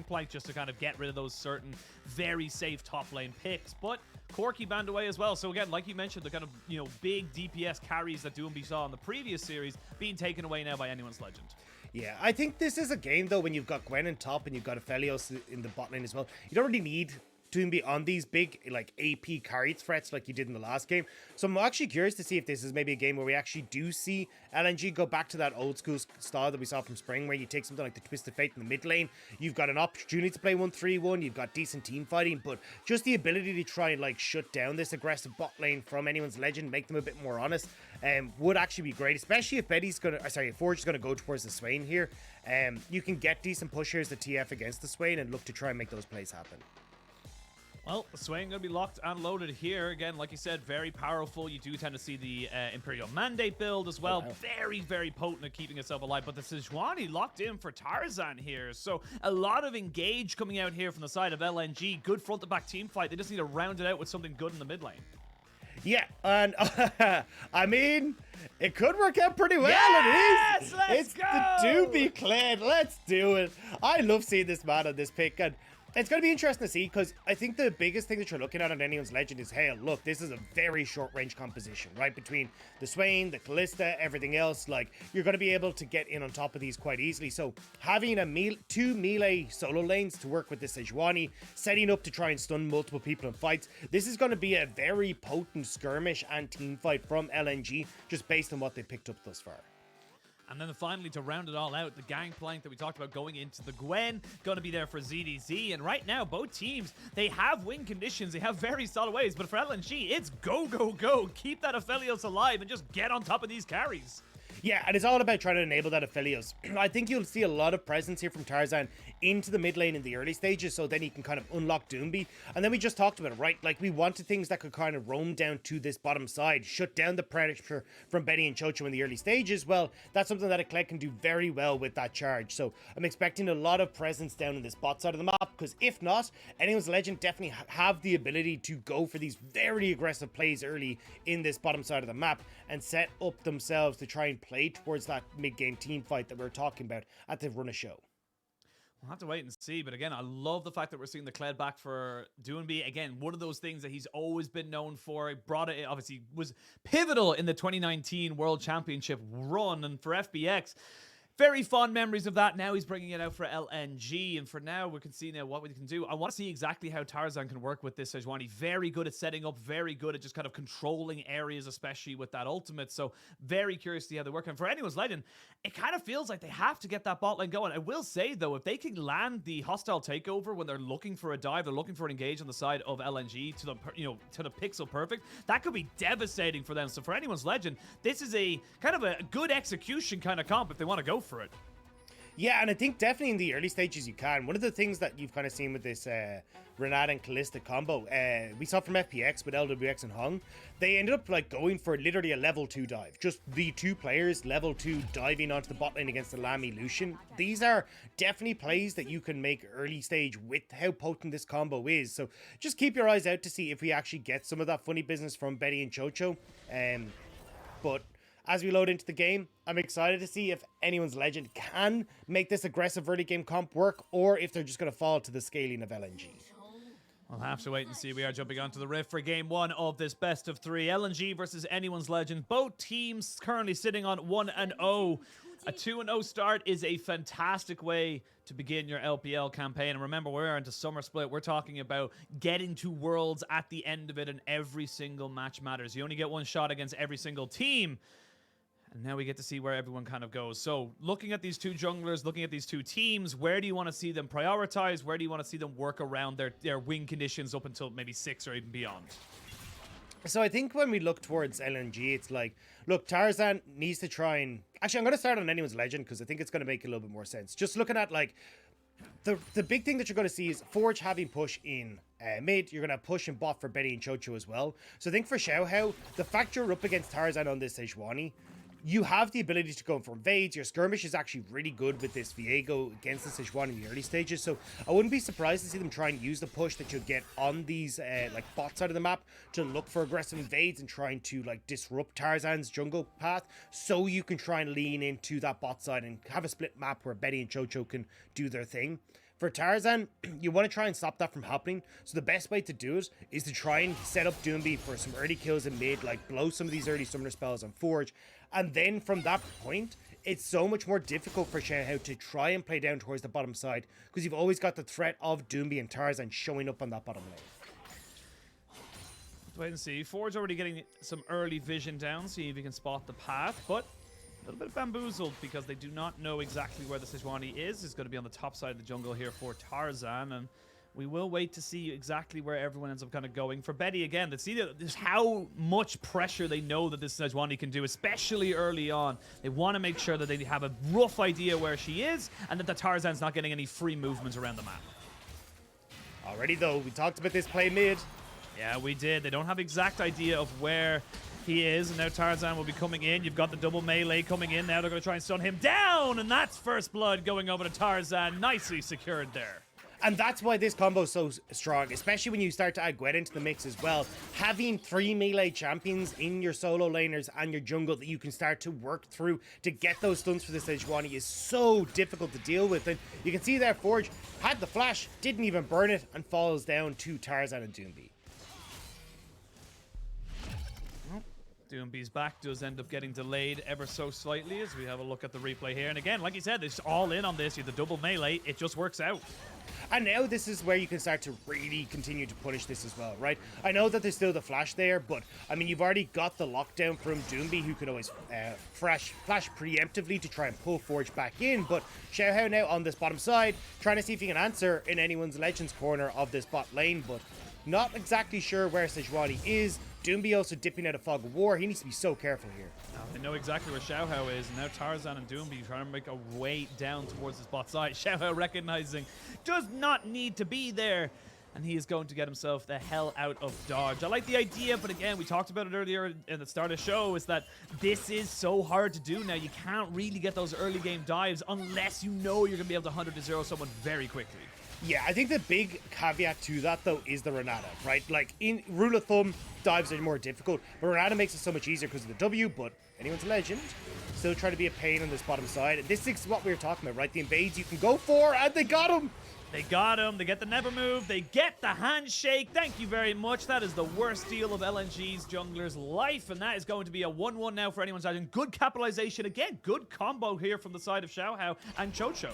Gangplank just to kind of get rid of those certain very safe top lane picks. But Corki banned away as well. So again, like you mentioned, the kind of, you know, big DPS carries that Doinb saw in the previous series being taken away now by Anyone's Legend. Yeah, I think this is a game, though, when you've got Gwen in top and you've got Aphelios in the bot lane as well. You don't really need Doinb on these big, like, AP carry threats like you did in the last game. So I'm actually curious to see if this is maybe a game where we actually do see LNG go back to that old school style that we saw from Spring, where you take something like the Twisted Fate in the mid lane. You've got an opportunity to play 1-3-1. You've got decent team fighting, but just the ability to try and, like, shut down this aggressive bot lane from Anyone's Legend, make them a bit more honest, would actually be great, especially if Forge is going to go towards the Swain here. You can get decent pushers to TF against the Swain and look to try and make those plays happen. Well, Swain going to be locked and loaded here. Again, like you said, very powerful. You do tend to see the Imperial Mandate build as well. Oh, wow. Very, very potent at keeping itself alive. But the Sejuani locked in for Tarzan here. So a lot of engage coming out here from the side of LNG. Good front-to-back team fight. They just need to round it out with something good in the mid lane. Yeah, and I mean, it could work out pretty well. Yes, it is. Let's go. The Doinb Kled. Let's do it. I love seeing this man on this pick, and it's going to be interesting to see, because I think the biggest thing that you're looking at on Anyone's Legend is, hey, look, this is a very short-range composition, right? Between the Swain, the Kalista, everything else, like, you're going to be able to get in on top of these quite easily. So having two melee solo lanes to work with the Sejuani, setting up to try and stun multiple people in fights, this is going to be a very potent skirmish and team fight from LNG, just based on what they picked up thus far. And then finally, to round it all out, the Gangplank that we talked about going into the Gwen, going to be there for ZDZ. And right now, both teams, they have win conditions. They have very solid ways. But for LNG, it's go, go, go. Keep that Aphelios alive and just get on top of these carries. Yeah, and it's all about trying to enable that Aphelios. I think you'll see a lot of presence here from Tarzan into the mid lane in the early stages, so then he can kind of unlock Doinb. And then we just talked about it, right? Like, we wanted things that could kind of roam down to this bottom side, shut down the pressure from Betty and Chocho in the early stages. Well, that's something that a Kled can do very well with that charge. So I'm expecting a lot of presence down in this bot side of the map, because if not, Anyone's Legend definitely have the ability to go for these very aggressive plays early in this bottom side of the map and set up themselves to try and play towards that mid-game team fight that we were talking about at the run of show. We'll have to wait and see, but again, I love the fact that we're seeing the Kled back for Doinb. Again, one of those things that he's always been known for. He brought it, obviously, was pivotal in the 2019 World Championship run, and for FBX, very fond memories of that. Now he's bringing it out for LNG, and for now, we can see now what we can do. I want to see exactly how Tarzan can work with this Sejuani. Very good at setting up, very good at just kind of controlling areas, especially with that ultimate. So very curious to see how they work. And for Anyone's Legend, it kind of feels like they have to get that bot lane going. I will say, though, if they can land the hostile takeover when they're looking for a dive, they're looking for an engage on the side of LNG to the, to the pixel perfect, that could be devastating for them. So for Anyone's Legend, this is a kind of a good execution kind of comp if they want to go for it. Yeah, and I think definitely in the early stages you can. One of the things that you've kind of seen with this Renata and Kalista combo, we saw from FPX with LWX and Hung, they ended up like going for literally a level 2 dive. Just the two players, level 2, diving onto the bot lane against the Lami Lucian. These are definitely plays that you can make early stage with how potent this combo is. So just keep your eyes out to see if we actually get some of that funny business from Betty and Chocho. But as we load into the game, I'm excited to see if Anyone's Legend can make this aggressive early game comp work, or if they're just going to fall to the scaling of LNG. We'll have to wait and see. We are jumping onto the rift for game 1 of this best of 3. LNG versus Anyone's Legend. Both teams currently sitting on 1-0. A 2-0 start is a fantastic way to begin your LPL campaign. And remember, we're into summer split. We're talking about getting to Worlds at the end of it, and every single match matters. You only get one shot against every single team. And now we get to see where everyone kind of goes. So looking at these two junglers, looking at these two teams, where do you want to see them prioritize? Where do you want to see them work around their win conditions up until maybe 6 or even beyond? So I think when we look towards LNG, it's like, look, Tarzan needs to try and... Actually, I'm going to start on Anyone's Legend because I think it's going to make a little bit more sense. Just looking at, like, the big thing that you're going to see is Forge having push in mid. You're going to push and bot for Betty and Chocho as well. So I think for Xiaohao, the fact you're up against Tarzan on this Sejuani, you have the ability to go for invades. Your skirmish is actually really good with this Viego against the Sejuani in the early stages. So I wouldn't be surprised to see them try and use the push that you'll get on these like bot side of the map to look for aggressive invades and trying to like disrupt Tarzan's jungle path, so you can try and lean into that bot side and have a split map where Betty and Chocho can do their thing. For For Tarzan, you want to try and stop that from happening. So the best way to do it is to try and set up Doinb for some early kills in mid, like blow some of these early summoner spells on Forge. And then from that point, it's so much more difficult for Xiaohao to try and play down towards the bottom side, because you've always got the threat of Doinb and Tarzan showing up on that bottom lane. Wait and see. Forge already getting some early vision down, see if he can spot the path, but a little bit bamboozled because they do not know exactly where the Sejuani is. It's going to be on the top side of the jungle here for Tarzan, and we will wait to see exactly where everyone ends up kind of going. For Betty, again, let's see just how much pressure they know that this Sejuani can do, especially early on. They want to make sure that they have a rough idea where she is, and that the Tarzan's not getting any free movements around the map. Already, though, we talked about this play mid. Yeah, we did. They don't have exact idea of where he is, and now Tarzan will be coming in. You've got the double melee coming in. Now they're going to try and stun him down, and that's first blood going over to Tarzan. Nicely secured there. And that's why this combo is so strong, especially when you start to add Gwen into the mix as well. Having 3 melee champions in your solo laners and your jungle that you can start to work through to get those stuns for the Sejuani is so difficult to deal with. And you can see there, Forge had the flash, didn't even burn it, and falls down to Tarzan and Doinb. Doinb's back does end up getting delayed ever so slightly as we have a look at the replay here. And again, like you said, it's all in on this. You have the double melee. It just works out. And now this is where you can start to really continue to punish this as well, right? I know that there's still the flash there, but I mean, you've already got the lockdown from Doinb, who can always flash preemptively to try and pull Forge back in. But Xiaohao now on this bottom side, trying to see if he can answer in anyone's Legends corner of this bot lane, but not exactly sure where Sejuani is. Doinb also dipping out of Fog of War. He needs to be so careful here. They know exactly where Xiaohao is, and now Tarzan and Doinb trying to make a way down towards his bot side. Xiaohao recognizing does not need to be there, and he is going to get himself the hell out of dodge. I like the idea, but again, we talked about it earlier in the start of the show, is that this is so hard to do now. You can't really get those early game dives unless you know you're going to be able to 100-0 someone very quickly. Yeah, I think the big caveat to that, though, is the Renata, right? Like, in rule of thumb, dives are more difficult, but Renata makes it so much easier because of the W, but anyone's legend. Still trying to be a pain on this bottom side. And this is what we were talking about, right? The invades you can go for, and they got him! They got him. They get the never move. They get the handshake. Thank you very much. That is the worst deal of LNG's jungler's life, and that is going to be a 1-1 now for anyone's legend. Good capitalization. Again, good combo here from the side of Xiaohao and QiuQiu.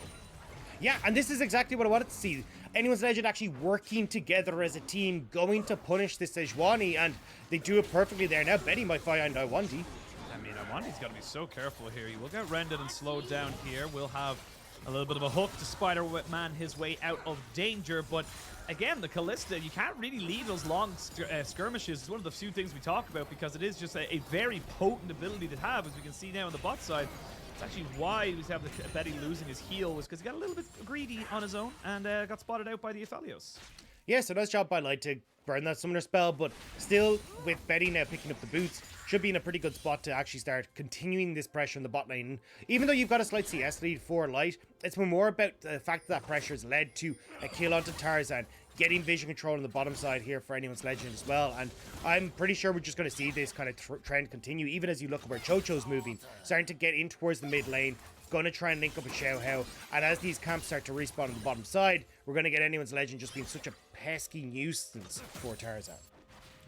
Yeah, and this is exactly what I wanted to see. Anyone's Legend actually working together as a team, going to punish this Sejuani, and they do it perfectly there. Now Betty might find Iwandi. I mean, Iwandi's got to be so careful here. He will get rendered and slowed down here. We'll have a little bit of a hook to Spider-Man his way out of danger, but again, the Kalista, you can't really leave those long skirmishes. It's one of the few things we talk about because it is just a very potent ability to have, as we can see now on the bot side. It's actually why we have the Betty losing his heal, was because he got a little bit greedy on his own and got spotted out by the Aphelios. Yeah, so nice job by Light to burn that summoner spell, but still, with Betty now picking up the boots, should be in a pretty good spot to actually start continuing this pressure in the bot lane. Even though you've got a slight CS lead for Light, it's been more about the fact that pressure has led to a kill onto Tarzan, getting vision control on the bottom side here for anyone's legend as well. And I'm pretty sure we're just going to see this kind of trend continue, even as you look at where QiuQiu's moving, starting to get in towards the mid lane, going to try and link up with Xiaohao. And as these camps start to respawn on the bottom side, we're going to get anyone's legend just being such a pesky nuisance for Tarzan.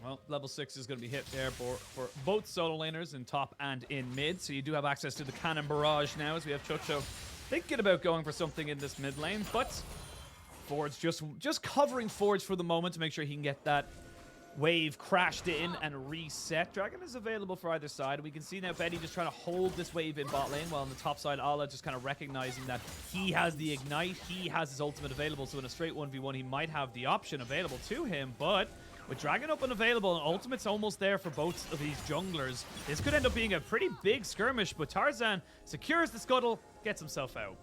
Well, level 6 is going to be hit there for both solo laners in top and in mid. So you do have access to the cannon barrage now, as we have QiuQiu thinking about going for something in this mid lane. But Forge just covering Forge for the moment to make sure he can get that wave crashed in and reset. Dragon is available for either side. We can see now Betty just trying to hold this wave in bot lane, while on the top side, Ala just kind of recognizing that he has the ignite, he has his ultimate available, so in a straight 1v1, he might have the option available to him, but with Dragon up and available, and ultimate's almost there for both of these junglers, this could end up being a pretty big skirmish, but Tarzan secures the scuttle, gets himself out.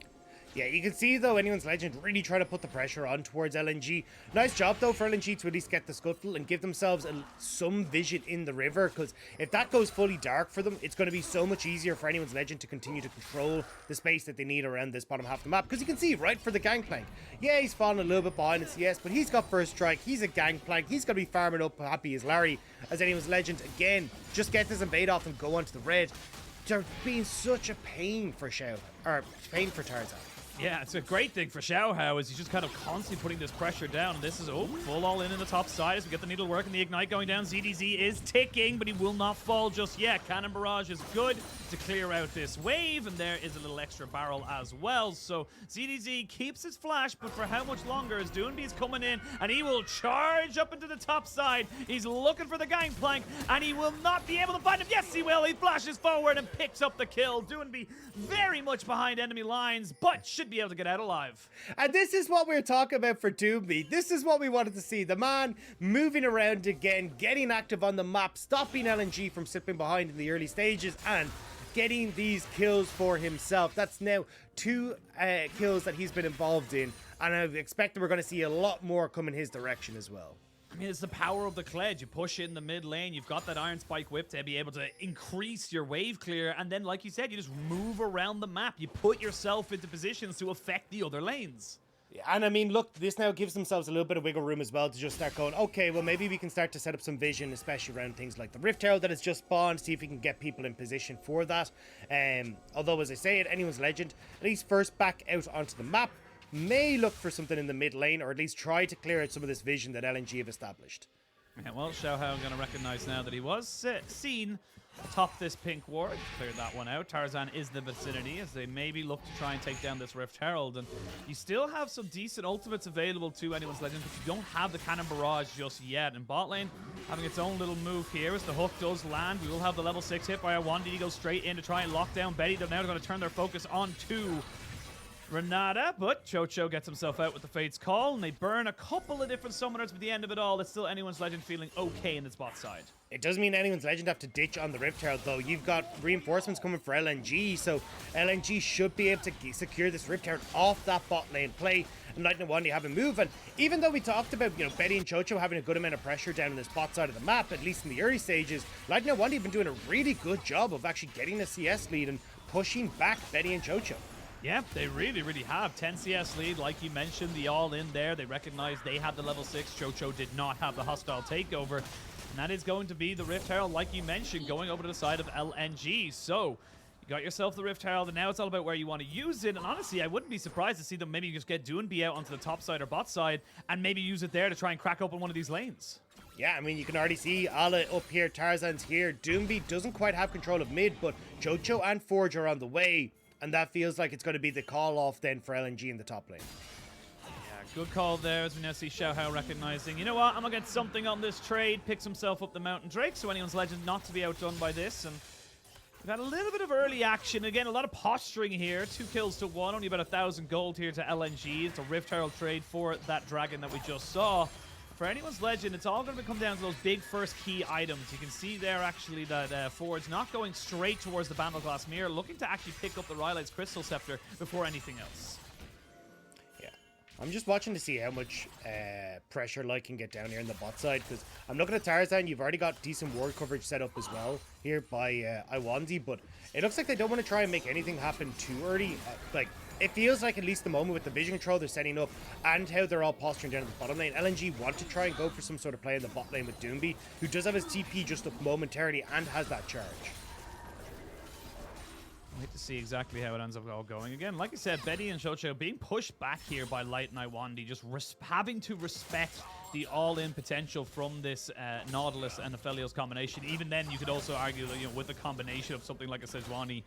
Yeah, you can see, though, anyone's legend really trying to put the pressure on towards LNG. Nice job, though, for LNG to at least get the scuttle and give themselves some vision in the river, because if that goes fully dark for them, it's going to be so much easier for anyone's legend to continue to control the space that they need around this bottom half of the map. Because you can see, right, for the Gangplank, yeah, he's fallen a little bit behind in CS, but he's got first strike, he's a Gangplank, he's going to be farming up happy as Larry, as anyone's legend, again, just get this invade off and go onto the red. They're being such a pain for pain for Tarzan. Yeah, it's a great thing for Xiaohao as he's just kind of constantly putting this pressure down. And this is, full all in the top side as we get the needle work and the ignite going down. ZDZ is ticking, but he will not fall just yet. Cannon Barrage is good to clear out this wave, and there is a little extra barrel as well. So ZDZ keeps his flash, but for how much longer? As Doinb is coming in, and he will charge up into the top side. He's looking for the Gangplank, and he will not be able to find him. Yes, he will. He flashes forward and picks up the kill. Doinb very much behind enemy lines, but should be able to get out alive. And this is what we're talking about for Doinb. This is what we wanted to see. The man moving around again, getting active on the map, stopping LNG from slipping behind in the early stages, and getting these kills for himself. That's now 2 kills that he's been involved in, and I expect that we're going to see a lot more come in his direction as well. I mean, it's the power of the Kled. You push in the mid lane, you've got that Iron Spike Whip to be able to increase your wave clear, and then, like you said, you just move around the map. You put yourself into positions to affect the other lanes. Yeah, and I mean, look, this now gives themselves a little bit of wiggle room as well to just start going, okay, well, maybe we can start to set up some vision, especially around things like the Rift Herald that has just spawned, see if we can get people in position for that. Although, as I say, at anyone's legend, at least first back out onto the map, may look for something in the mid lane, or at least try to clear out some of this vision that LNG have established. Yeah, well, Xiaohao going to recognize now that he was seen atop this pink ward. Cleared that one out. Tarzan is the vicinity as they maybe look to try and take down this Rift Herald. And you still have some decent ultimates available to anyone's legend, but you don't have the Cannon Barrage just yet. And bot lane having its own little move here as the hook does land. We will have the level 6 hit by a 1D. He goes straight in to try and lock down Betty. They're now going to turn their focus on to Renata, but QiuQiu gets himself out with the Fate's Call, and they burn a couple of different summoners, but at the end of it all, it's still anyone's legend feeling okay in its bot side. It does mean anyone's legend have to ditch on the Rift Herald, though. You've got reinforcements coming for LNG, so LNG should be able to secure this Rift Herald off that bot lane play, and Lightning Wandy have a move. And even though we talked about, Betty and QiuQiu having a good amount of pressure down in this bot side of the map, at least in the early stages, Lightning Wandy have been doing a really good job of actually getting a CS lead and pushing back Betty and QiuQiu. Yeah, they really, really have. 10 CS lead, like you mentioned, the all-in there. They recognize they have the level 6. QiuQiu did not have the hostile takeover. And that is going to be the Rift Herald, like you mentioned, going over to the side of LNG. So, you got yourself the Rift Herald, and now it's all about where you want to use it. And honestly, I wouldn't be surprised to see them maybe just get Doinb out onto the top side or bot side, and maybe use it there to try and crack open one of these lanes. Yeah, I mean, you can already see Ala up here, Tarzan's here. Doinb doesn't quite have control of mid, but QiuQiu and Forge are on the way. And that feels like it's going to be the call-off then for LNG in the top lane. Yeah, good call there as we now see Xiaohao recognizing, you know what, I'm going to get something on this trade. Picks himself up the Mountain Drake, so anyone's legend not to be outdone by this. And we've had a little bit of early action. Again, a lot of posturing here. 2 kills to 1, only about 1,000 gold here to LNG. It's a Rift Herald trade for that dragon that we just saw. For anyone's legend, it's all going to come down to those big first key items. You can see there actually that Ford's not going straight towards the Bandleglass Mirror, looking to actually pick up the Rylai's Crystal Scepter before anything else. Yeah, I'm just watching to see how much pressure Light can get down here in the bot side, because I'm looking at Tarzan. You've already got decent ward coverage set up as well here by Iwandi, but it looks like they don't want to try and make anything happen too early. It feels like at least the moment with the vision control they're setting up and how they're all posturing down at the bottom lane, LNG want to try and go for some sort of play in the bot lane with Doinb, who does have his TP just up momentarily and has that charge. Wait to see exactly how it ends up all going. Again, like I said, Betty and QiuQiu being pushed back here by Light and Iwandi, just having to respect the all-in potential from this Nautilus and Aphelios combination. Even then, you could also argue that, with the combination of something like a Sejuani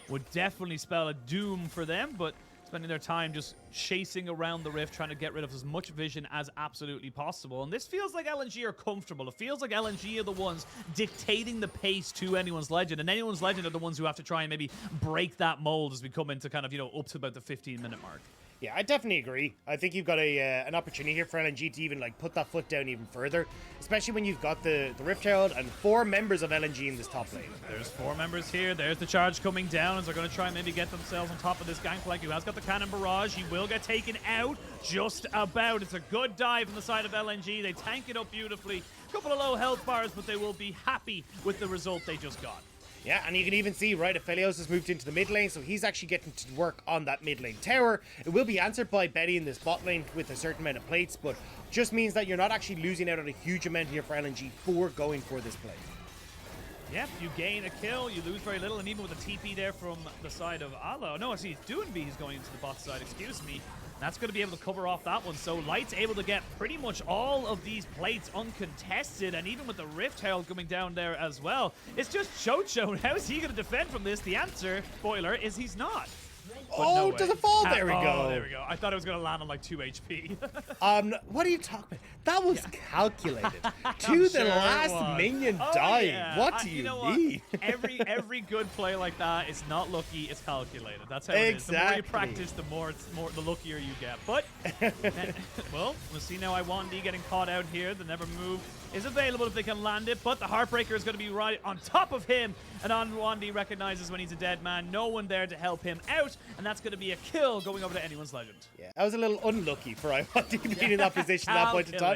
would definitely spell a doom for them, but spending their time just chasing around the Rift, trying to get rid of as much vision as absolutely possible. And this feels like LNG are comfortable. It feels like LNG are the ones dictating the pace to anyone's legend, and anyone's legend are the ones who have to try and maybe break that mold as we come into kind of, up to about the 15-minute mark. Yeah, I definitely agree. I think you've got an opportunity here for LNG to even put that foot down even further, especially when you've got the Rift Herald and 4 members of LNG in this top lane. There's 4 members here. There's the charge coming down as they're going to try and maybe get themselves on top of this Gangplank, who has got the Cannon Barrage. He will get taken out just about. It's a good dive on the side of LNG. They tank it up beautifully. A couple of low health bars, but they will be happy with the result they just got. Yeah, and you can even see, right, Aphelios has moved into the mid lane, so he's actually getting to work on that mid lane tower. It will be answered by Betty in this bot lane with a certain amount of plates, but just means that you're not actually losing out on a huge amount here for LNG for going for this play. Yep, you gain a kill, you lose very little, and even with a TP there from the side of Alo. No, actually, it's Doinb who's going into the bot side, excuse me. That's going to be able to cover off that one. So Light's able to get pretty much all of these plates uncontested, and even with the Rift Herald coming down there as well. It's just QiuQiu. How is he going to defend from this? The answer, spoiler, is he's not. Oh, no, does it fall? There we go. Oh, there we go. I thought it was going to land on like 2 HP. What are you talking about? That was calculated. To the last minion dying. Yeah. What do you mean? Every good play like that is not lucky, it's calculated. That's how it is. The more you practice, the luckier you get. But, well, we'll see now Iwandi getting caught out here. The never move is available if they can land it, but the Heartbreaker is going to be right on top of him, and Iwandi recognizes when he's a dead man. No one there to help him out, and that's going to be a kill going over to anyone's legend. Yeah, that was a little unlucky for Iwandi being in that position at that point in time.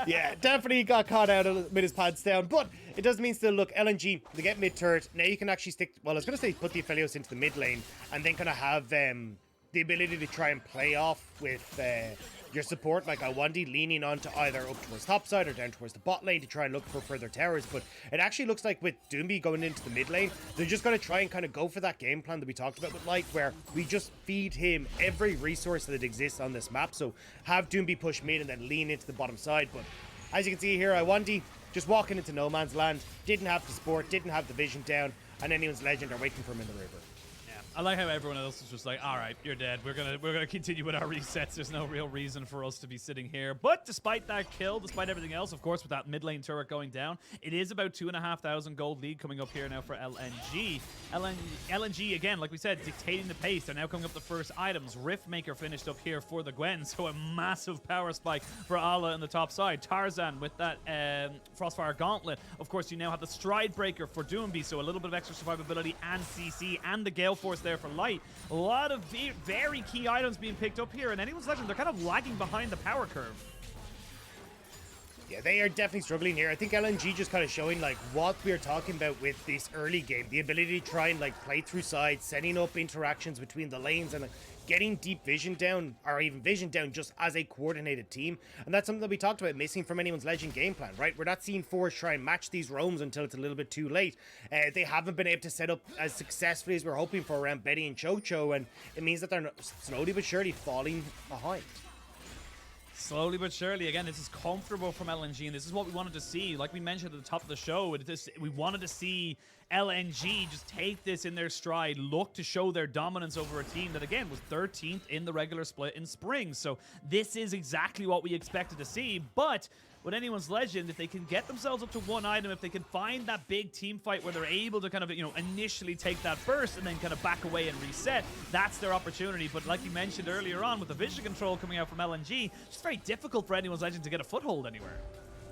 Yeah, definitely got caught out with his pads down, but it does mean still, look, LNG, they get mid turret. Now you can actually stick, well, I was going to say put the Aphelios into the mid lane, and then kind of have the ability to try and play off with your support, like Iwandi leaning onto either up towards top side or down towards the bot lane to try and look for further towers. But it actually looks like with Doinb going into the mid lane, they're just going to try and kind of go for that game plan that we talked about with Light, where we just feed him every resource that exists on this map. So have Doinb push mid and then lean into the bottom side. But as you can see here, Iwandi just walking into no man's land, didn't have the support, didn't have the vision down, and anyone's legend are waiting for him in the river. I like how everyone else is just like, all right, you're dead. We're gonna continue with our resets. There's no real reason for us to be sitting here. But despite that kill, despite everything else, of course, with that mid lane turret going down, it is about 2,500 gold lead coming up here now for LNG. LNG, again, like we said, dictating the pace. They're now coming up the first items. Riftmaker finished up here for the Gwen, so a massive power spike for Ala on the top side. Tarzan with that Frostfire Gauntlet. Of course, you now have the Stride Breaker for Doinb, so a little bit of extra survivability and CC, and the Gale Force there for Light. A lot of very key items being picked up here, and anyone's legend, they're kind of lagging behind the power curve. Yeah, they are definitely struggling here. I think LNG just kind of showing like what we're talking about with this early game, the ability to try and like play through sides, setting up interactions between the lanes, and like getting deep vision down, or even vision down just as a coordinated team. And that's something that we talked about missing from anyone's legend game plan, right? We're not seeing Force try and match these roams until it's a little bit too late. They haven't been able to set up as successfully as we're hoping for around Betty and QiuQiu, and it means that they're slowly but surely falling behind. Slowly but surely, again, this is comfortable from LNG, and this is what we wanted to see. Like we mentioned at the top of the show, we wanted to see LNG just take this in their stride, look to show their dominance over a team that, again, was 13th in the regular split in spring. So this is exactly what we expected to see, but with anyone's legend, if they can get themselves up to one item, if they can find that big team fight where they're able to kind of, initially take that first and then kind of back away and reset, that's their opportunity. But like you mentioned earlier on, with the vision control coming out from LNG, it's very difficult for anyone's legend to get a foothold anywhere.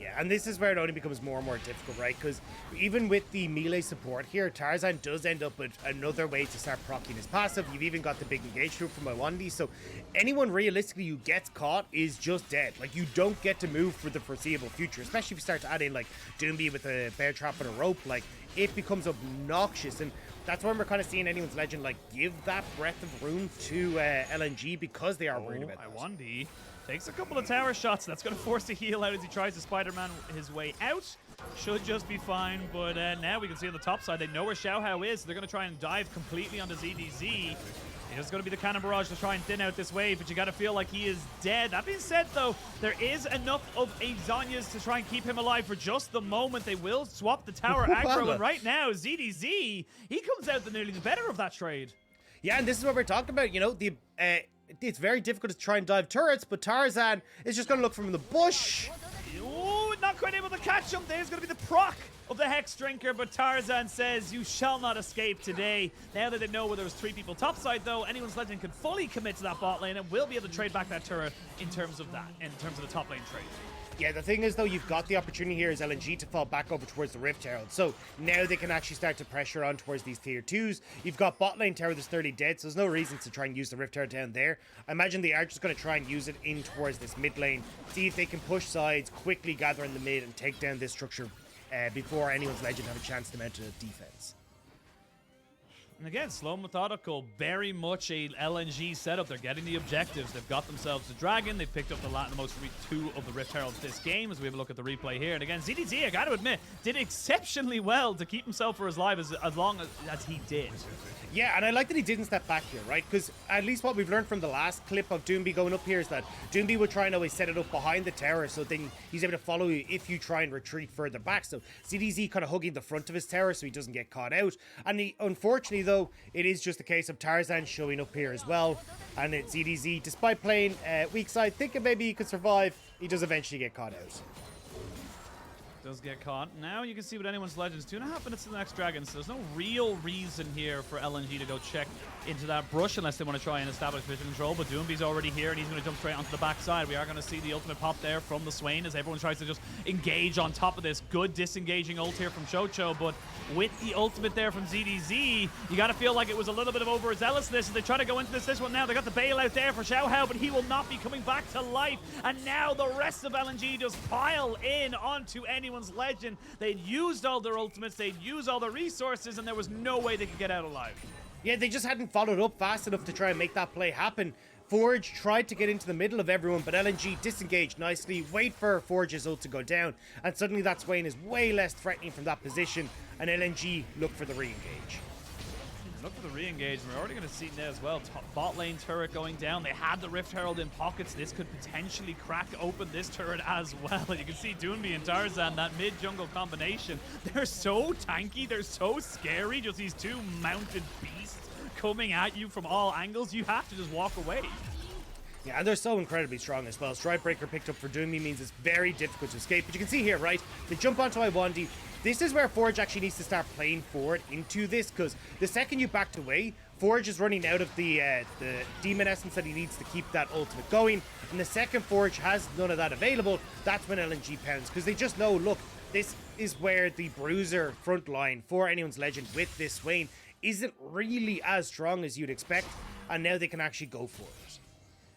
Yeah, and this is where it only becomes more and more difficult, right? Because even with the melee support here, Tarzan does end up with another way to start proccing his passive. You've even got the big engage through from Iwandi, so anyone realistically who gets caught is just dead. Like, you don't get to move for the foreseeable future, especially if you start to add in, like, Doinb with a bear trap and a rope. Like, it becomes obnoxious, and that's when we're kind of seeing anyone's legend, like, give that breadth of room to LNG because they are worried about that. Iwandi takes a couple of tower shots. That's going to force a heal out as he tries to Spider-Man his way out. Should just be fine, but now we can see on the top side, they know where Xiaohao is, so they're going to try and dive completely onto ZDZ. It's going to be the cannon barrage to try and thin out this wave, but you got to feel like he is dead. That being said, though, there is enough of a Zhonya's to try and keep him alive for just the moment. They will swap the tower aggro, and right now, ZDZ, he comes out nearly the better of that trade. Yeah, and this is what we're talking about, it's very difficult to try and dive turrets, but Tarzan is just going to look from the bush. Oh, not quite able to catch him. There's going to be the proc of the Hex Drinker, but Tarzan says, you shall not escape today. Now that they know where there was 3 people topside, though, anyone's legend can fully commit to that bot lane and will be able to trade back that turret in terms of the top lane trade. Yeah, the thing is, though, you've got the opportunity here as LNG to fall back over towards the Rift Herald. So now they can actually start to pressure on towards these tier 2s. You've got bot lane tower that's 30 dead, so there's no reason to try and use the Rift Herald down there. I imagine they are just going to try and use it in towards this mid lane, see if they can push sides, quickly gather in the mid, and take down this structure before anyone's legend have a chance to mount a defense. And again, slow, methodical, very much a LNG setup. They're getting the objectives. They've got themselves the Dragon. They've picked up the most two of the Rift Heralds this game as we have a look at the replay here. And again, ZDZ, I got to admit, did exceptionally well to keep himself for his life as long as he did. Yeah, and I like that he didn't step back here, right? Because at least what we've learned from the last clip of Doinb going up here is that Doinb will try and always set it up behind the tower, so then he's able to follow you if you try and retreat further back. So ZDZ kind of hugging the front of his tower so he doesn't get caught out. And unfortunately, though, it is just a case of Tarzan showing up here as well. And it's ZDZ, despite playing weak side, thinking maybe he could survive, he does eventually get caught out. Does get caught. Now you can see what anyone's Legends. 2.5 minutes to the next Dragon, so there's no real reason here for LNG to go check into that brush unless they want to try and establish vision control. But Doinb's already here, and he's going to jump straight onto the backside. We are going to see the ultimate pop there from the Swain as everyone tries to just engage on top of this. Good disengaging ult here from Chocho, but with the ultimate there from ZDZ, you got to feel like it was a little bit of overzealousness as they try to go into this one now. They got the bailout there for Xiaohao, but he will not be coming back to life. And now the rest of LNG just pile in onto anyone's Legend. They'd used all their ultimates, they'd used all their resources, and there was no way they could get out alive. Yeah, they just hadn't followed up fast enough to try and make that play happen. Forge tried to get into the middle of everyone, but LNG disengaged nicely, wait for Forge's ult to go down, and suddenly that Swain is way less threatening from that position, and LNG look for the re-engage. Look for the re-engage. We're already going to see now as well. Bot lane turret going down. They had the Rift Herald in pockets. This could potentially crack open this turret as well. And you can see Doinb and Tarzan, that mid-jungle combination. They're so tanky. They're so scary. Just these two mounted beasts coming at you from all angles. You have to just walk away. Yeah, and they're so incredibly strong as well. Strikebreaker picked up for Doinb means it's very difficult to escape. But you can see here, right? They jump onto Iwandi. This is where Forge actually needs to start playing forward into this, because the second you backed away, Forge is running out of the demon essence that he needs to keep that ultimate going. And the second Forge has none of that available, that's when LNG pounds, because they just know, look, this is where the bruiser front line for anyone's Legend with this Swain isn't really as strong as you'd expect, and now they can actually go for it.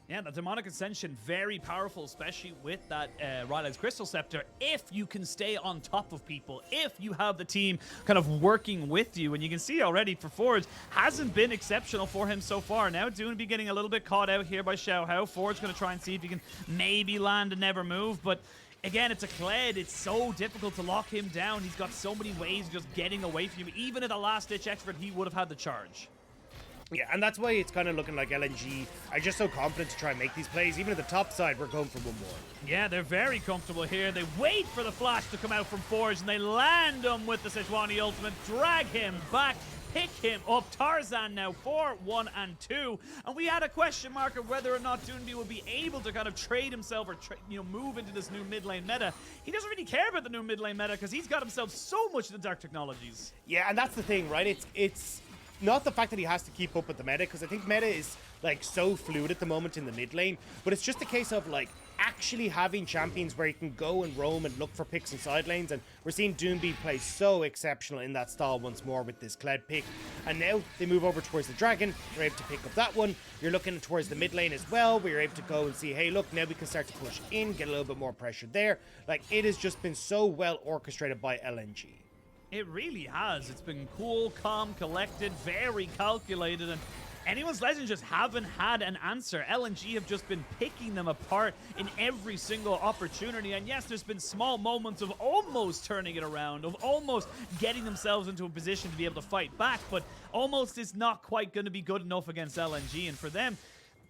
Yeah, the Demonic Ascension, very powerful, especially with that Ryland's Crystal Scepter. If you can stay on top of people, if you have the team kind of working with you, and you can see already for Forge, hasn't been exceptional for him so far. Now Doinb getting a little bit caught out here by Xiaohao. Forge going to try and see if he can maybe land and never move, but again, it's a Kled. It's so difficult to lock him down. He's got so many ways of just getting away from you. Even at a last-ditch effort, he would have had the charge. Yeah, and that's why it's kind of looking like LNG are just so confident to try and make these plays. Even at the top side, we're going for one more. Yeah, they're very comfortable here. They wait for the flash to come out from Forge, and they land him with the Sejuani ultimate, drag him back, pick him up. Tarzan now 4, 1, and 2. And we had a question mark of whether or not Doinb would be able to kind of trade himself or move into this new mid lane meta. He doesn't really care about the new mid lane meta because he's got himself so much of the dark technologies. Yeah, and that's the thing, right? It's not the fact that he has to keep up with the meta, because I think meta is like so fluid at the moment in the mid lane, but it's just a case of like actually having champions where you can go and roam and look for picks and side lanes, and we're seeing Doinb play so exceptional in that style once more with this Kled pick. And now they move over towards the Dragon. You're able to pick up that one. You're looking towards the mid lane as well, where you're able to go and see, hey, look, now we can start to push in, get a little bit more pressure there. Like, it has just been so well orchestrated by LNG. It really has. It's been cool, calm, collected, very calculated, and anyone's Legend just haven't had an answer. LNG have just been picking them apart in every single opportunity. And yes, there's been small moments of almost turning it around, of almost getting themselves into a position to be able to fight back, but almost is not quite going to be good enough against LNG. And for them,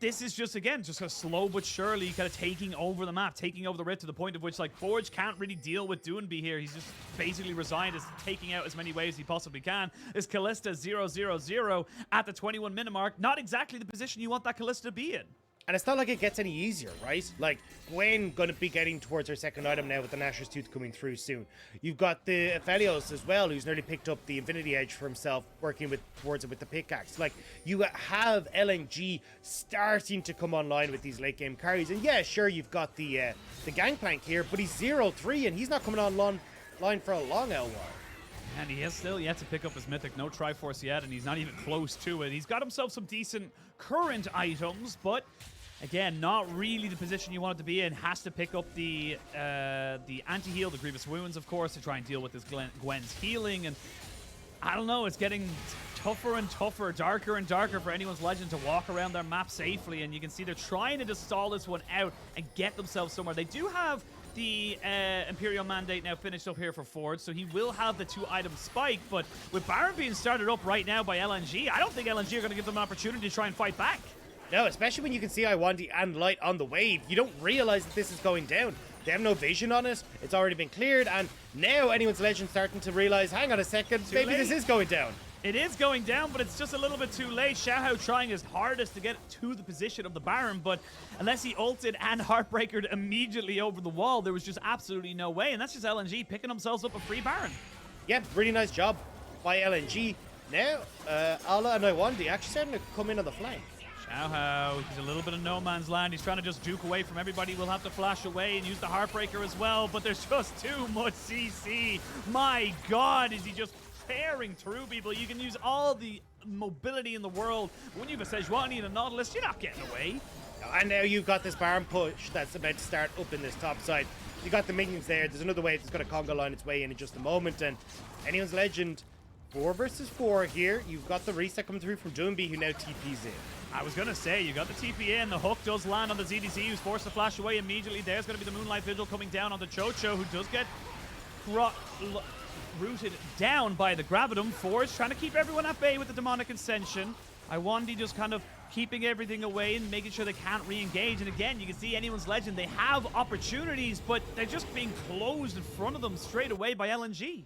this is just, again, just a slow but surely kind of taking over the map, taking over the Rift to the point of which, like, Forge can't really deal with Doinb here. He's just basically resigned as taking out as many waves as he possibly can. Is Kalista 0-0-0 at the 21-minute mark. Not exactly the position you want that Kalista to be in. And it's not like it gets any easier, right? Like, Gwen going to be getting towards her second item now with the Nashor's Tooth coming through soon. You've got the Aphelios as well, who's nearly picked up the Infinity Edge for himself, working towards it with the pickaxe. Like, you have LNG starting to come online with these late game carries. And yeah, sure, you've got the Gangplank here, but he's 0-3 and he's not coming online for a long while. And he has still yet to pick up his mythic. No Triforce yet, and he's not even close to it. He's got himself some decent current items, but again, not really the position you want it to be in. Has to pick up the anti-heal, the Grievous Wounds, of course, to try and deal with this Gwen's healing. And I don't know, it's getting tougher and tougher, darker and darker for anyone's legend to walk around their map safely, and you can see they're trying to just stall this one out and get themselves somewhere. They do have the Imperial Mandate now finished up here for Ford, so he will have the 2-item spike, but with Baron being started up right now by LNG, I don't think LNG are going to give them an opportunity to try and fight back. No, especially when you can see Iwandi and Light on the wave. You don't realize that this is going down. They have no vision on it. It's already been cleared, and now anyone's legend starting to realize, hang on a second, maybe this is going down. It is going down, but it's just a little bit too late. Xiaohao trying his hardest to get to the position of the Baron, but unless he ulted and Heartbreakered immediately over the wall, there was just absolutely no way, and that's just LNG picking themselves up a free Baron. Yeah, really nice job by LNG. Now, Ala and Iwandi actually starting to come in on the flank. Xiaohao, he's a little bit of no man's land. He's trying to just juke away from everybody. We'll have to flash away and use the Heartbreaker as well, but there's just too much CC. My God, is he just tearing through people? You can use all the mobility in the world. When you have a Sejuani and a Nautilus, you're not getting away. And now you've got this Baron push that's about to start up in this top side. You got the minions there. There's another wave that's got a conga line its way in just a moment, and anyone's legend 4 versus 4 here. You've got the reset coming through from Doinb, who now TPs in. I was going to say, you got the TP in. The hook does land on the ZDC, who's forced to flash away immediately. There's going to be the Moonlight Vigil coming down on the Chocho, who does get rooted down by the Gravitum. Forge trying to keep everyone at bay with the Demonic Ascension. Iwandi just kind of keeping everything away and making sure they can't re-engage. And again, you can see anyone's legend. They have opportunities, but they're just being closed in front of them straight away by LNG.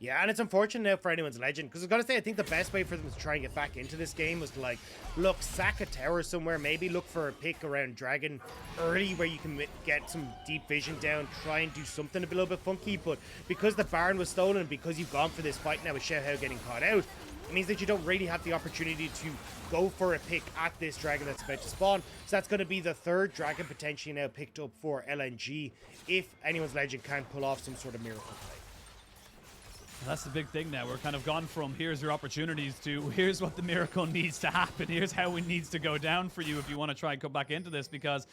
Yeah, and it's unfortunate now for anyone's legend, because I was going to say, I think the best way for them to try and get back into this game was to, like, look, sack a tower somewhere, maybe look for a pick around Dragon early where you can get some deep vision down, try and do something a little bit funky, but because the Baron was stolen, because you've gone for this fight now with Xiaohao getting caught out, it means that you don't really have the opportunity to go for a pick at this Dragon that's about to spawn. So that's going to be the 3rd Dragon potentially now picked up for LNG if anyone's legend can pull off some sort of miracle play. That's the big thing now. We're kind of gone from here's your opportunities to here's what the miracle needs to happen. Here's how it needs to go down for you if you want to try and come back into this, because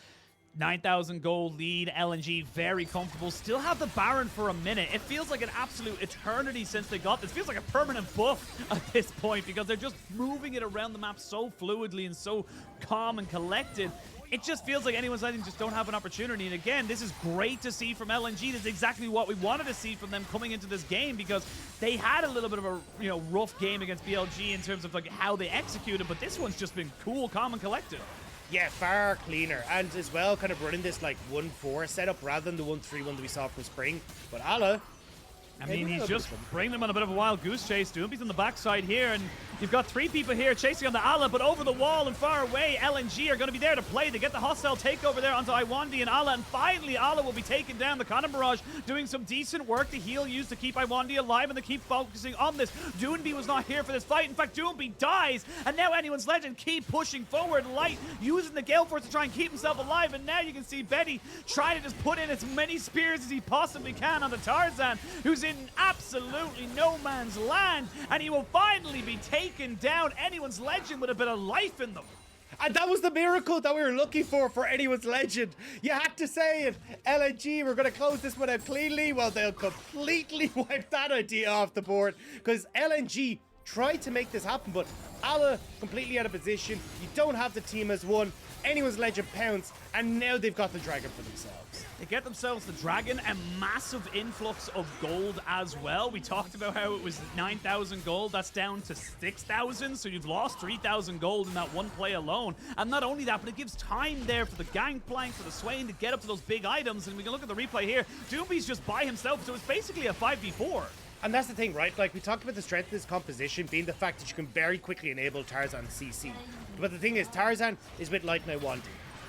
9,000 gold lead, LNG very comfortable. Still have the Baron for a minute. It feels like an absolute eternity since they got this. Feels like a permanent buff at this point because they're just moving it around the map so fluidly and so calm and collected. It just feels like anyone's legend just don't have an opportunity. And again, this is great to see from LNG. This is exactly what we wanted to see from them coming into this game, because they had a little bit of a rough game against BLG in terms of like how they executed, but this one's just been cool, calm, and collected. Yeah, far cleaner, and as well kind of running this like 1-4 setup rather than the 1-3 one that we saw from Spring. But Ala, I mean, he's just bringing them on a bit of a wild goose chase. Doinb's on the backside here, and you've got 3 people here chasing on the Ala, but over the wall and far away, LNG are going to be there to play. They get the hostile takeover there onto Iwandi and Ala, and finally Ala will be taken down. The Cannon Barrage doing some decent work. The heal used to keep Iwandi alive, and they keep focusing on this. Doinb was not here for this fight. In fact, Doinb dies, and now anyone's legend keep pushing forward. Light using the Gale Force to try and keep himself alive, and now you can see Betty trying to just put in as many spears as he possibly can on the Tarzan, who's in absolutely no man's land, and he will finally be taken down. Anyone's legend with a bit of life in them. And that was the miracle that we were looking for anyone's legend. You had to say it. LNG, we're going to close this one out cleanly. Well, they'll completely wipe that idea off the board, because LNG tried to make this happen, but Ala completely out of position. You don't have the team as one. Anyone's legend pounced, and now they've got the Dragon for themselves. They get themselves the Dragon, a massive influx of gold as well. We talked about how it was 9,000 gold. That's down to 6,000, so you've lost 3,000 gold in that one play alone. And not only that, but it gives time there for the Gangplank, for the Swain to get up to those big items. And we can look at the replay here. Doinb's just by himself, so it's basically a 5v4. And that's the thing, right? Like, we talked about the strength of this composition being the fact that you can very quickly enable Tarzan CC. But the thing is, Tarzan is with Light and Iwandi.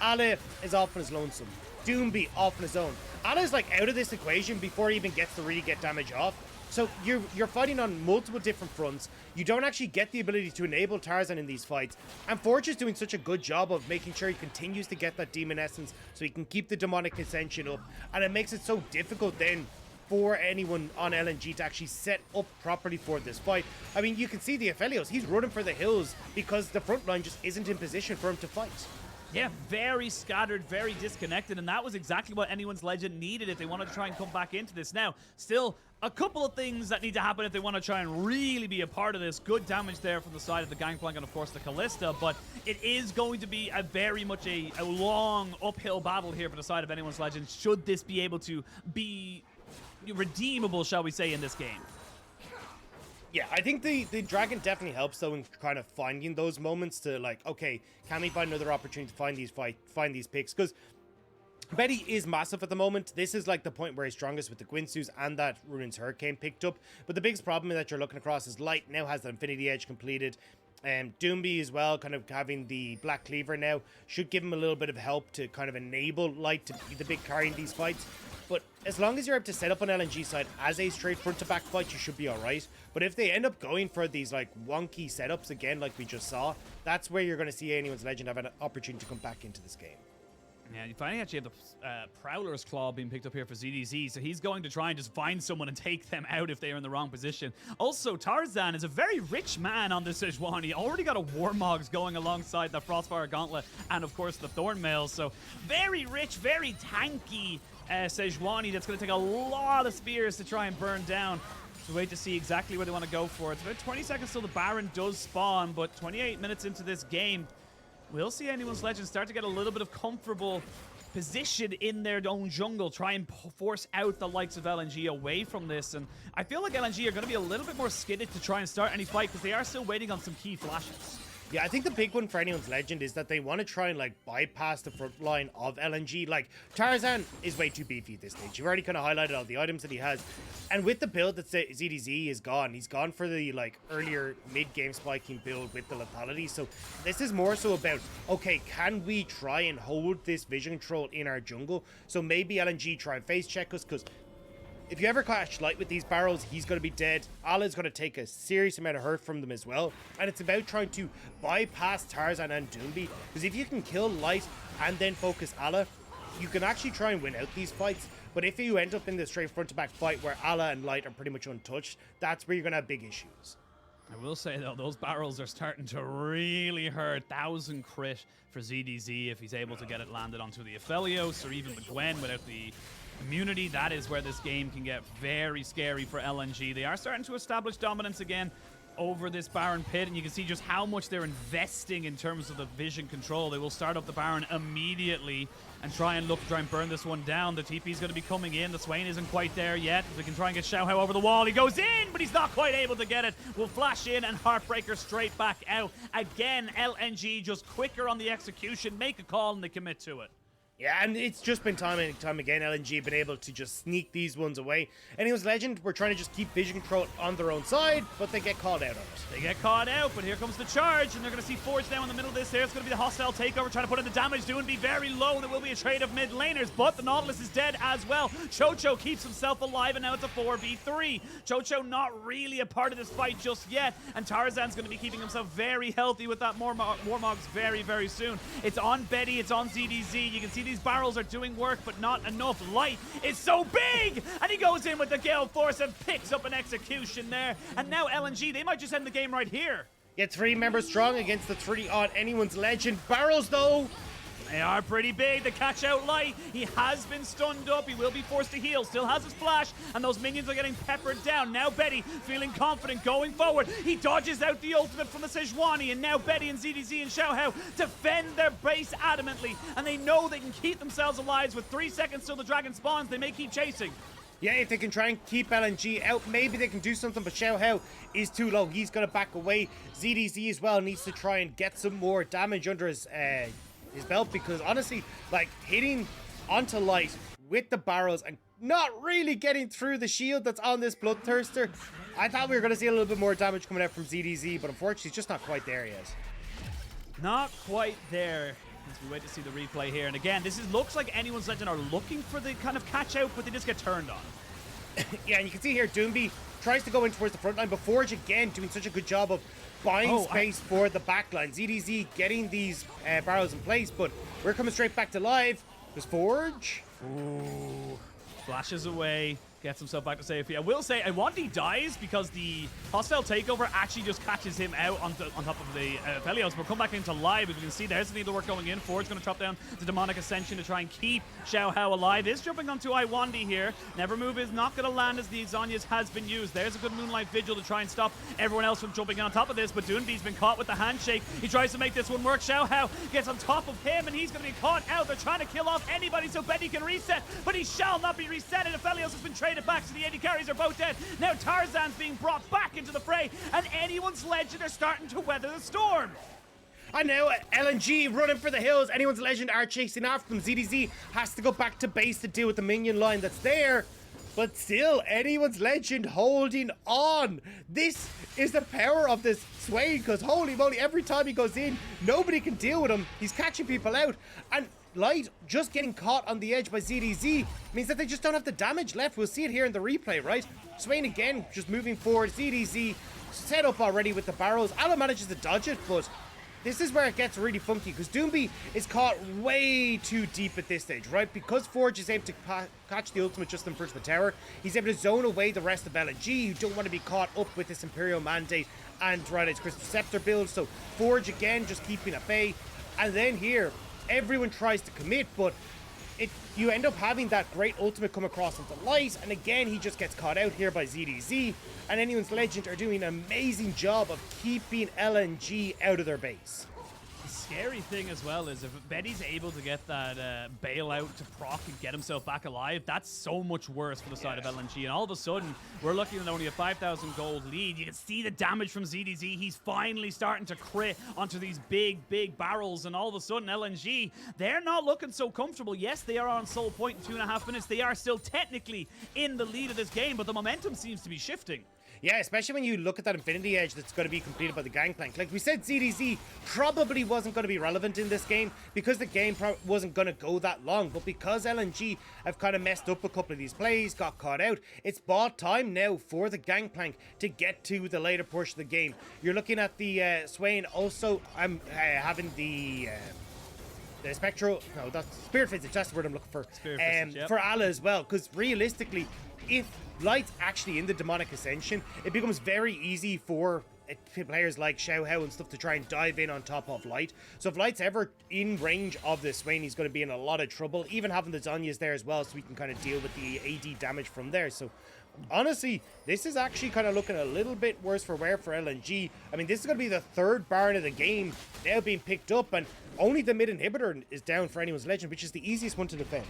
Ala is off on his lonesome. Doinb off on his own. Ala is like out of this equation before he even gets to really get damage off. So you're fighting on multiple different fronts. You don't actually get the ability to enable Tarzan in these fights. And Forge is doing such a good job of making sure he continues to get that Demon Essence so he can keep the Demonic Ascension up. And it makes it so difficult then for anyone on LNG to actually set up properly for this fight. I mean, you can see the Aphelios. He's running for the hills because the front line just isn't in position for him to fight. Yeah, very scattered, very disconnected, and that was exactly what anyone's Legend needed if they wanted to try and come back into this. Now, still a couple of things that need to happen if they want to try and really be a part of this. Good damage there from the side of the Gangplank and, of course, the Kalista, but it is going to be a very much a long uphill battle here for the side of anyone's Legend, should this be able to be redeemable, shall we say, in this game. Yeah, I think the Dragon definitely helps, though, in kind of finding those moments to, like, okay, can we find another opportunity to find these picks? Because Betty is massive at the moment. This is, like, the point where he's strongest with the Guinsoo's and that Ruin's Hurricane picked up. But the biggest problem that you're looking across is Light now has the Infinity Edge completed. Doinb as well, kind of having the Black Cleaver now, should give him a little bit of help to kind of enable Light to be the big carry in these fights. But as long as you're able to set up on LNG side as a straight front-to-back fight, you should be alright. But if they end up going for these, like, wonky setups again, like we just saw, that's where you're going to see anyone's Legend have an opportunity to come back into this game. Yeah, you finally actually have the Prowler's Claw being picked up here for ZDZ, so he's going to try and just find someone and take them out if they are in the wrong position. Also, Tarzan is a very rich man on this Sejuani. Already got a Warmogs going alongside the Frostfire Gauntlet and, of course, the Thornmail. So very rich, very tanky Sejuani that's going to take a lot of spears to try and burn down. So wait to see exactly where they want to go for. It's about 20 seconds till the Baron does spawn, but 28 minutes into this game, we'll see anyone's Legend start to get a little bit of comfortable position in their own jungle, try and force out the likes of LNG away from this. And I feel like LNG are going to be a little bit more skidded to try and start any fight because they are still waiting on some key flashes. Yeah, I think the big one for anyone's Legend is that they want to try and, like, bypass the front line of LNG. Like, Tarzan is way too beefy at this stage. You've already kind of highlighted all the items that he has. And with the build that ZDZ is gone, he's gone for the, like, earlier mid-game spiking build with the lethality. So this is more so about, okay, can we try and hold this vision control in our jungle? So maybe LNG try and face check us, because if you ever catch Light with these barrels, he's going to be dead. Allah's going to take a serious amount of hurt from them as well. And it's about trying to bypass Tarzan and Doinb. Because if you can kill Light and then focus Allah, you can actually try and win out these fights. But if you end up in the straight front-to-back fight where Allah and Light are pretty much untouched, that's where you're going to have big issues. I will say, though, those barrels are starting to really hurt. 1,000 crit for ZDZ if he's able to get it landed onto the Aphelios or even the Gwen without the immunity. That is where this game can get very scary for LNG. They are starting to establish dominance again over this Baron pit, and you can see just how much they're investing in terms of the vision control. They will start up the Baron immediately and try and burn this one down. The TP is going to be coming in. The Swain isn't quite there yet. They can try and get Xiaohao over the wall. He goes in, but he's not quite able to get it. Will flash in and Heartbreaker straight back out. Again, LNG just quicker on the execution, make a call, and they commit to it. Yeah, and it's just been time and time again, LNG have been able to just sneak these ones away. Anyone's Legend, we're trying to just keep vision control on their own side, but they get called out on it. They get caught out, but here comes the charge, and they're going to see Forge now in the middle of this here. It's going to be the hostile takeover, trying to put in the damage. Doinb very low. There will be a trade of mid laners, but the Nautilus is dead as well. Chocho keeps himself alive, and now it's a 4v3. Chocho not really a part of this fight just yet, and Tarzan's going to be keeping himself very healthy with that Warmogs very, very soon. It's on Betty, it's on ZDZ. You can see these barrels are doing work, but not enough. Light is so big, and he goes in with the Gale Force and picks up an execution there. And now LNG, they might just end the game right here. Yeah, 3 members strong against the 3 on anyone's Legend. Barrels, though, they are pretty big. They catch out Light. He has been stunned up. He will be forced to heal. Still has his flash, and those minions are getting peppered down. Now Betty feeling confident going forward. He dodges out the ultimate from the Sejuani, and now Betty and ZDZ and Xiaohao defend their base adamantly, and they know they can keep themselves alive. With 3 seconds till the dragon spawns, they may keep chasing. Yeah, if they can try and keep LNG out, maybe they can do something, but Xiaohao is too low. He's going to back away. ZDZ as well needs to try and get some more damage under his belt, because honestly, like, hitting onto Light with the barrels and not really getting through the shield that's on this Bloodthirster, I thought we were going to see a little bit more damage coming out from ZDZ, but unfortunately, it's just not quite there yet. Not quite there. As we wait to see the replay here, and again, looks like anyone's Legend are looking for the kind of catch out, but they just get turned on. Yeah, and you can see here, Doinb tries to go in towards the front line, but Forge again doing such a good job of buying space for the back line. ZDZ getting these barrels in place, but we're coming straight back to live. There's Forge. Ooh. Flashes away. Gets himself back to safety. I will say, Iwandi dies because the hostile takeover actually just catches him out on top of the Aphelios. We'll come back into live. As you can see, there's the needlework going in. Forge going to chop down the Demonic Ascension to try and keep Xiaohao alive. Is jumping onto Iwandi here. Never Move is not going to land as the Zhonya's has been used. There's a good Moonlight Vigil to try and stop everyone else from jumping in on top of this. But Doinb's been caught with the handshake. He tries to make this one work. Xiaohao gets on top of him, and he's going to be caught out. They're trying to kill off anybody so Betty can reset, but he shall not be reset. And Aphelios has been traded back, so the AD carries are both dead. Now Tarzan's being brought back into the fray, and anyone's legend are starting to weather the storm. And now LNG running for the hills. Anyone's legend are chasing after them. ZDZ has to go back to base to deal with the minion line that's there. But still, anyone's legend holding on. This is the power of this Swain, because holy moly, every time he goes in, nobody can deal with him. He's catching people out. And Light just getting caught on the edge by ZDZ means that they just don't have the damage left. We'll see it here in the replay, right? Swain again, just moving forward. ZDZ set up already with the barrels. Ala manages to dodge it, but this is where it gets really funky, because Doinb is caught way too deep at this stage, right? Because Forge is able to catch the ultimate just in front of the tower, he's able to zone away the rest of LNG, who don't want to be caught up with this Imperial Mandate and Renata's Crystal Scepter build. So Forge again just keeping at bay. And then here, everyone tries to commit, but you end up having that great ultimate come across into Light, and again he just gets caught out here by ZDZ, and Anyone's Legend are doing an amazing job of keeping LNG out of their base. The scary thing as well is if Betty's able to get that bailout to proc and get himself back alive, that's so much worse for the side of LNG. And all of a sudden, we're looking at only a 5,000 gold lead. You can see the damage from ZDZ. He's finally starting to crit onto these big barrels. And all of a sudden, LNG, they're not looking so comfortable. Yes, they are on soul point in 2.5 minutes. They are still technically in the lead of this game, but the momentum seems to be shifting. Yeah, especially when you look at that Infinity Edge that's going to be completed by the Gangplank. Like we said, ZDZ probably wasn't going to be relevant in this game because the game wasn't going to go that long. But because LNG have kind of messed up a couple of these plays, got caught out, it's bought time now for the Gangplank to get to the later portion of the game. You're looking at the Swain also having the Spectral, no, that's Spirit Physics, that's the word I'm looking for. Spirit Physics, yep. For Ala as well, because realistically, if Light's actually in the Demonic Ascension, it becomes very easy for players like Xiaohao and stuff to try and dive in on top of Light. So if Light's ever in range of the Swain, he's going to be in a lot of trouble, even having the Zhonya's there as well, so we can kind of deal with the AD damage from there. So honestly, this is actually kind of looking a little bit worse for wear for LNG. I mean, this is going to be the third Baron of the game now being picked up, and only the mid inhibitor is down for Anyone's Legend, which is the easiest one to defend.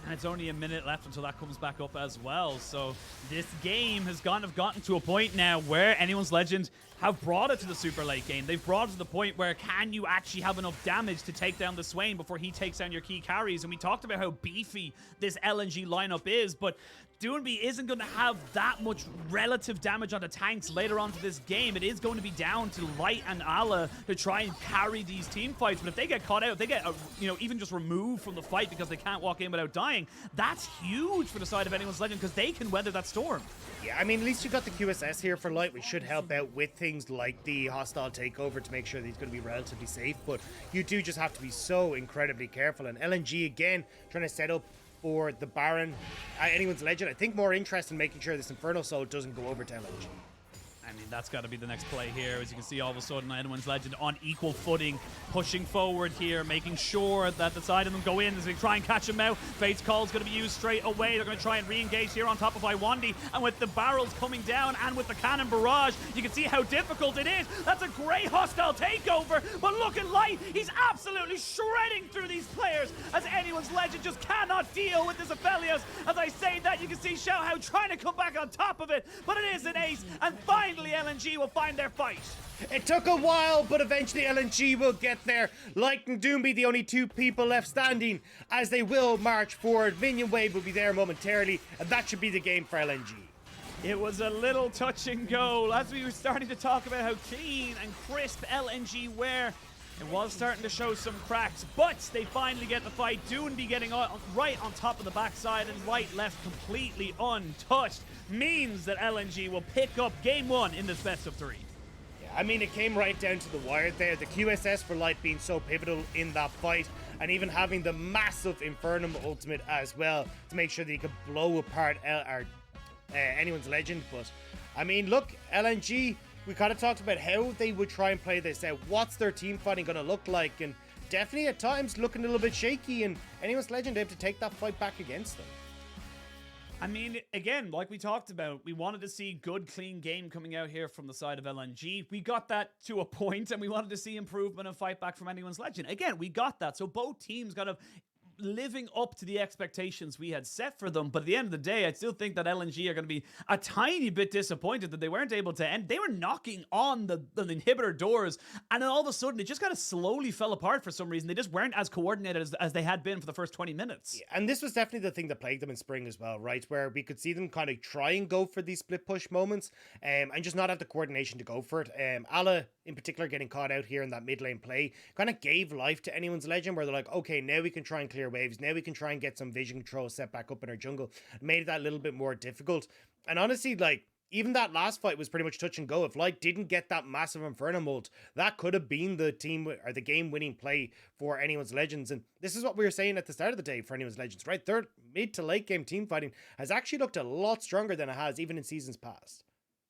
And it's only a minute left until that comes back up as well. So this game has gotten to a point now where Anyone's Legend have brought it to the super late game. They've brought it to the point where can you actually have enough damage to take down the Swain before he takes down your key carries? And we talked about how beefy this LNG lineup is, but Doinb isn't going to have that much relative damage on the tanks later on to this game. It is going to be down to Light and Ala to try and carry these team fights. But if they get caught out, if they get even just removed from the fight because they can't walk in without dying, that's huge for the side of Anyone's Legend because they can weather that storm. Yeah, I mean, at least you got the QSS here for Light, which should help out with things like the hostile takeover to make sure that he's going to be relatively safe. But you do just have to be so incredibly careful. And LNG, again, trying to set up for the Baron. Anyone's Legend, I think, more interested in making sure this Infernal Soul doesn't go over to LNG. I mean, that's got to be the next play here. As you can see, all of a sudden, Anyone's Legend on equal footing, pushing forward here, making sure that the side of them go in as they try and catch him out. Fate's Call is going to be used straight away. They're going to try and re-engage here on top of Iwandi, and with the barrels coming down and with the cannon barrage, you can see how difficult it is. That's a great hostile takeover, but look at Light. He's absolutely shredding through these players as Anyone's Legend just cannot deal with this Aphelios. As I say that, you can see Xiaohao trying to come back on top of it, but it is an ace, and finally LNG will find their fight. It took a while, but eventually LNG will get there. Light and Doinb, the only two people left standing, as they will march forward. Minion Wave will be there momentarily, and that should be the game for LNG. It was a little touch and go. As we were starting to talk about how clean and crisp LNG were, it was starting to show some cracks, but they finally get the fight. Doinb getting right on top of the backside, and Light left completely untouched. Means that LNG will pick up game one in this best of three. Yeah, I mean, it came right down to the wire there. The QSS for Light being so pivotal in that fight. and even having the massive Infernum ultimate as well to make sure that he could blow apart anyone's legend. But I mean, look, LNG, we kind of talked about how they would try and play this out. What's their team fighting going to look like? And definitely at times looking a little bit shaky, and anyone's legend able to take that fight back against them. I mean, again, like we talked about, we wanted to see good, clean game coming out here from the side of LNG. We got that to a point, and we wanted to see improvement and fight back from anyone's legend. Again, we got that. So both teams kind of living up to the expectations we had set for them. But at the end of the day, I still think that LNG are going to be a tiny bit disappointed that they weren't able to end. They were knocking on the inhibitor doors, and then all of a sudden it just kind of slowly fell apart for some reason. They just weren't as coordinated as they had been for the first 20 minutes. Yeah, and this was definitely the thing that plagued them in spring as well, right? Where we could see them kind of try and go for these split push moments, and just not have the coordination to go for it. Ala in particular getting caught out here in that mid lane play kind of gave life to anyone's legend, where they're like, okay, now we can try and clear waves. Now we can try and get some vision control set back up in our jungle. It made that a little bit more difficult. And honestly, like, even that last fight was pretty much touch and go. If Light didn't get that massive Inferno ult, that could have been the team or the game winning play for anyone's legends. And this is what we were saying at the start of the day for anyone's legends, right? Their mid to late game team fighting has actually looked a lot stronger than it has even in seasons past.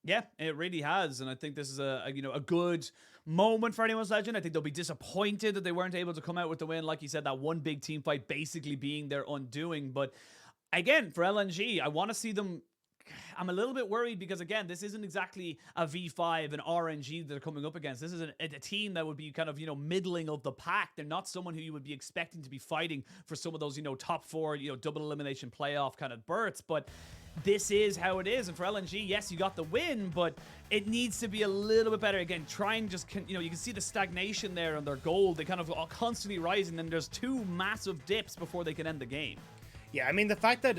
Yeah, it really has, and I think this is a good moment for anyone's legend. I think they'll be disappointed that they weren't able to come out with the win. Like you said, that one big team fight basically being their undoing. But again, for LNG, I want to see them. I'm a little bit worried because, again, this isn't exactly a V5 and RNG that they're coming up against. This is a team that would be kind of, middling of the pack. They're not someone who you would be expecting to be fighting for some of those, top four, double elimination playoff kind of berths. But this is how it is. And for LNG, yes, you got the win, but it needs to be a little bit better. Again, try and just, you can see the stagnation there on their goal. They kind of are constantly rising, and there's two massive dips before they can end the game. Yeah, I mean, the fact that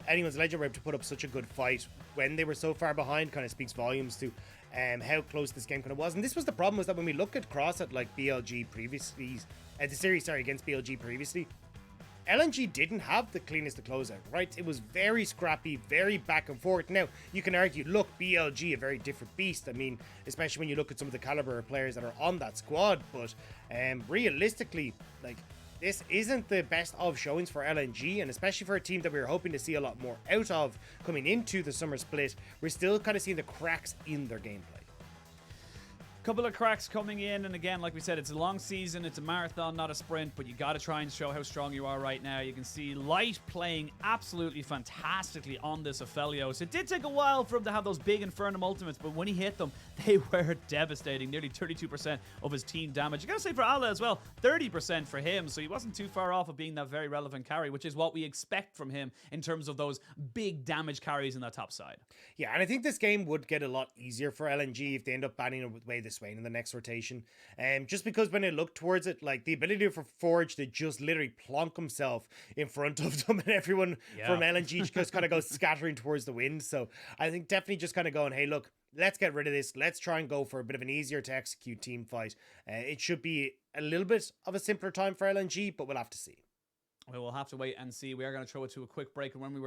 anyone's legend were able to put up such a good fight when they were so far behind kind of speaks volumes to how close this game kind of was. And this was the problem, was that when we look at Cross at like BLG previously, the series, against BLG previously, LNG didn't have the cleanest to close out, right? It was very scrappy, very back and forth. Now, you can argue, look, BLG, a very different beast. I mean, especially when you look at some of the caliber of players that are on that squad. But realistically, like, this isn't the best of showings for LNG, and especially for a team that we were hoping to see a lot more out of coming into the summer split. We're still kind of seeing the cracks in their gameplay. Couple of cracks coming in, and again, like we said, it's a long season, it's a marathon, not a sprint, but you got to try and show how strong you are right now. You can see Light playing absolutely fantastically on this Aphelios. It did take a while for him to have those big Infernum ultimates, but when he hit them, they were devastating. Nearly 32% of his team damage. You got to say for Ala as well, 30% for him, so he wasn't too far off of being that very relevant carry, which is what we expect from him in terms of those big damage carries in that top side. Yeah, and I think this game would get a lot easier for LNG if they end up banning away the Swain in the next rotation. Just because when I look towards it, like the ability for Forge to just literally plonk himself in front of them, and everyone from LNG just kind of goes scattering towards the wind. So I think definitely just kind of going, hey, look, let's get rid of this. Let's try and go for a bit of an easier to execute team fight. It should be a little bit of a simpler time for LNG, but we'll have to see. We will have to wait and see. We are going to throw it to a quick break, and when we